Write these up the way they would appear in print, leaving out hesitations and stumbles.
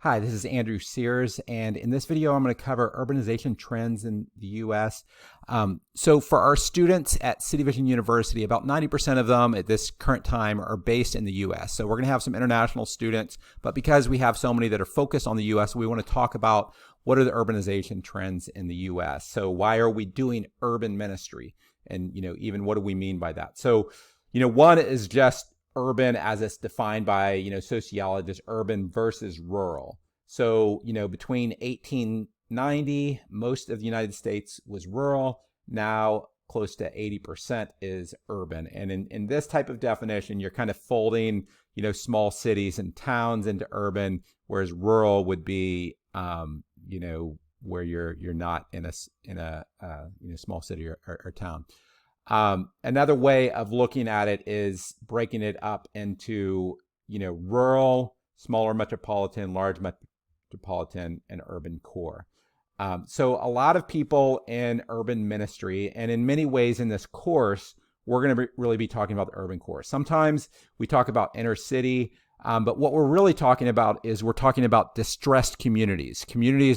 Hi, this is Andrew Sears, and in this video, I'm going to cover urbanization trends in the U.S. So for our students at City Vision University, about 90% of them at this current time are based in the U.S. So we're going to have some international students, but because we have so many that are focused on the U.S., we want to talk about what are the urbanization trends in the U.S. So why are we doing urban ministry? And, even what do we mean by that? So, one is just urban as it's defined by, sociologists, urban versus rural. So, between 1890, most of the United States was rural. Now close to 80% is urban. And in this type of definition, you're kind of folding, small cities and towns into urban, whereas rural would be, where you're not in a small city or town. Another way of looking at it is breaking it up into, rural, smaller metropolitan, large metropolitan, and urban core. So a lot of people in urban ministry, and in many ways in this course, we're going to really be talking about the urban core. Sometimes we talk about inner city, but what we're really talking about is we're talking about distressed communities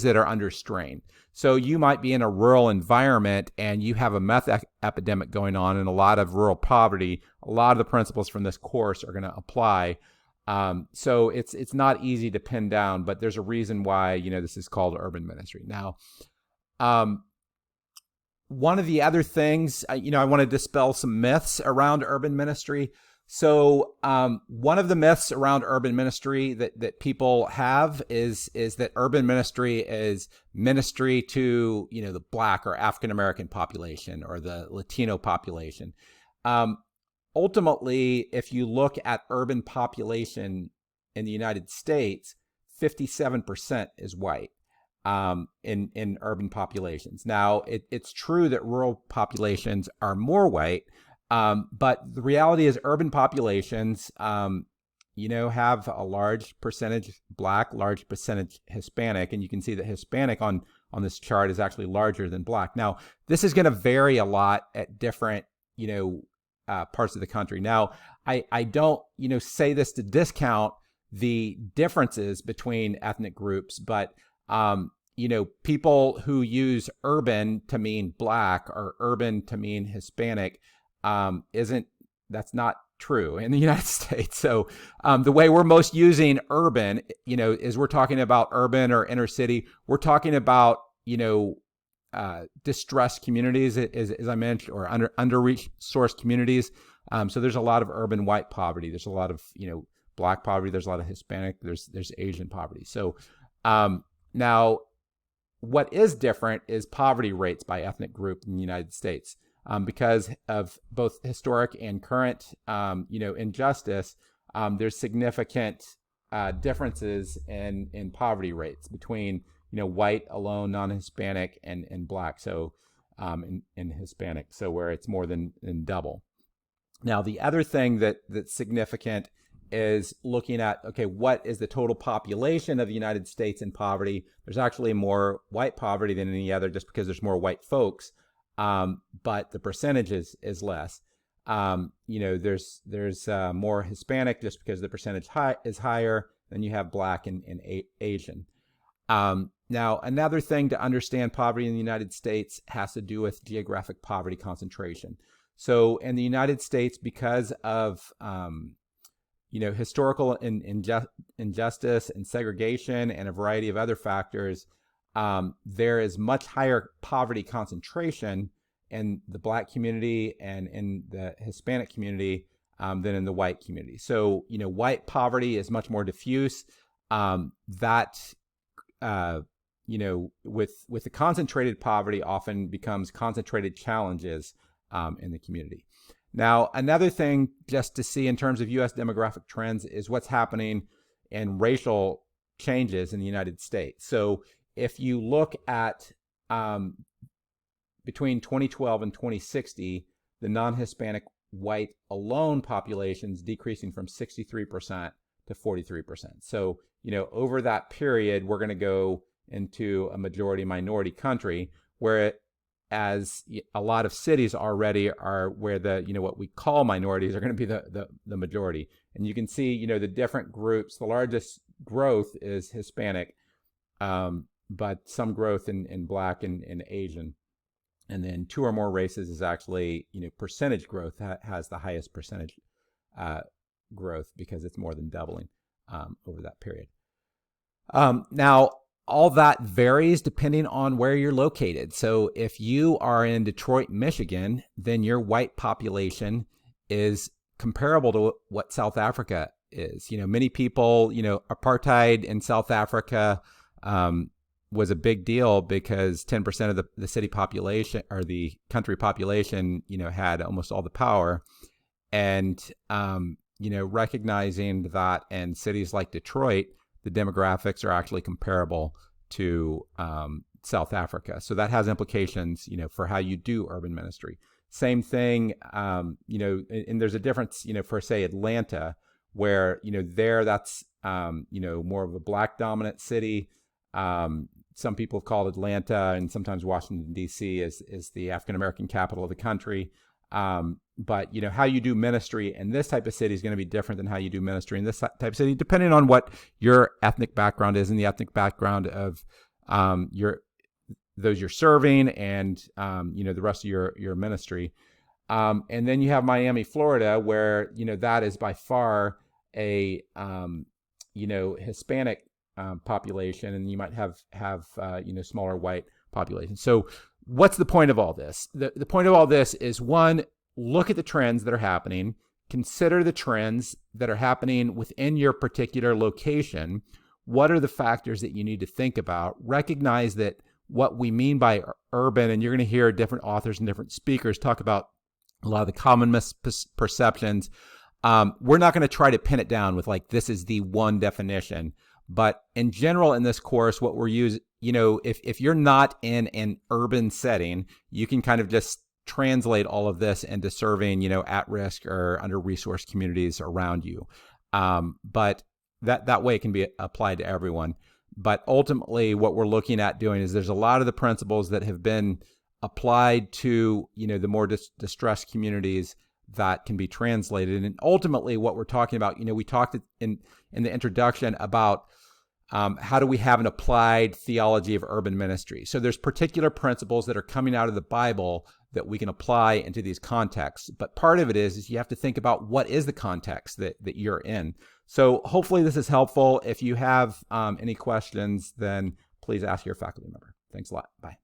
that are under strain. So you might be in a rural environment and you have a meth epidemic going on and a lot of rural poverty. A lot of the principles from this course are going to apply. So it's not easy to pin down, but there's a reason why, this is called urban ministry. Now, one of the other things, I want to dispel some myths around urban ministry. So one of the myths around urban ministry that people have is that urban ministry is ministry to, the Black or African American population or the Latino population. Ultimately, if you look at urban population in the United States, 57% is white in urban populations. Now, it's true that rural populations are more white, but the reality is urban populations, have a large percentage Black, large percentage Hispanic, and you can see that Hispanic on this chart is actually larger than Black. Now, this is going to vary a lot at different, parts of the country. Now, I don't, say this to discount the differences between ethnic groups, but, people who use urban to mean Black or urban to mean Hispanic, that's not true in the United States. So the way we're most using urban, is we're talking about urban or inner city. We're talking about, distressed communities, as I mentioned, or under-resourced communities. So there's a lot of urban white poverty. There's a lot of, Black poverty. There's a lot of Hispanic. There's Asian poverty. So now what is different is poverty rates by ethnic group in the United States. Because of both historic and current, injustice, there's significant differences in poverty rates between, white alone, non-Hispanic, and Black. So, in Hispanic, so where it's more than double. Now, the other thing that's significant is looking at, okay, what is the total population of the United States in poverty? There's actually more white poverty than any other, just because there's more white folks. But the percentage is less. There's more Hispanic just because the percentage is higher. Then you have Black and Asian. Now, another thing to understand poverty in the United States has to do with geographic poverty concentration. So in the United States, because of historical injustice and segregation and a variety of other factors, there is much higher poverty concentration in the Black community and in the Hispanic community than in the white community. So, white poverty is much more diffuse. With the concentrated poverty often becomes concentrated challenges in the community. Now, another thing just to see in terms of U.S. demographic trends is what's happening in racial changes in the United States. So if you look at between 2012 and 2060, the non-Hispanic white alone populations decreasing from 63% to 43%. So, over that period, we're going to go into a majority minority country where as a lot of cities already are where the, what we call minorities are going to be the majority. And you can see, the different groups, the largest growth is Hispanic, but some growth in Black and Asian. And then 2 or more races is actually, percentage growth has the highest percentage growth because it's more than doubling over that period. Now, all that varies depending on where you're located. So if you are in Detroit, Michigan, then your white population is comparable to what South Africa is. Many people, apartheid in South Africa was a big deal because 10% of the city population or the country population, had almost all the power. And, recognizing that in cities like Detroit, the demographics are actually comparable to South Africa. So that has implications, for how you do urban ministry. Same thing, and there's a difference, for say Atlanta, where, there that's, more of a Black dominant city. Some people have called Atlanta and sometimes Washington, D.C. is the African-American capital of the country. But, how you do ministry in this type of city is going to be different than how you do ministry in this type of city, depending on what your ethnic background is and the ethnic background of those you're serving and, the rest of your ministry. And then you have Miami, Florida, where, that is by far a, Hispanic population, and you might have smaller white population. So what's the point of all this? The point of all this is, one, look at the trends that are happening, consider the trends that are happening within your particular location. What are the factors that you need to think about? Recognize that what we mean by urban, and you're going to hear different authors and different speakers talk about a lot of the common misperceptions. We're not going to try to pin it down with like, this is the one definition. But in general, in this course, what we're using, if you're not in an urban setting, you can kind of just translate all of this into serving, at-risk or under-resourced communities around you. But that way it can be applied to everyone. But ultimately, what we're looking at doing is there's a lot of the principles that have been applied to, the more distressed communities that can be translated. And ultimately, what we're talking about, we talked in the introduction about how do we have an applied theology of urban ministry? So there's particular principles that are coming out of the Bible that we can apply into these contexts. But part of it is you have to think about what is the context that you're in. So hopefully this is helpful. If you have any questions, then please ask your faculty member. Thanks a lot. Bye.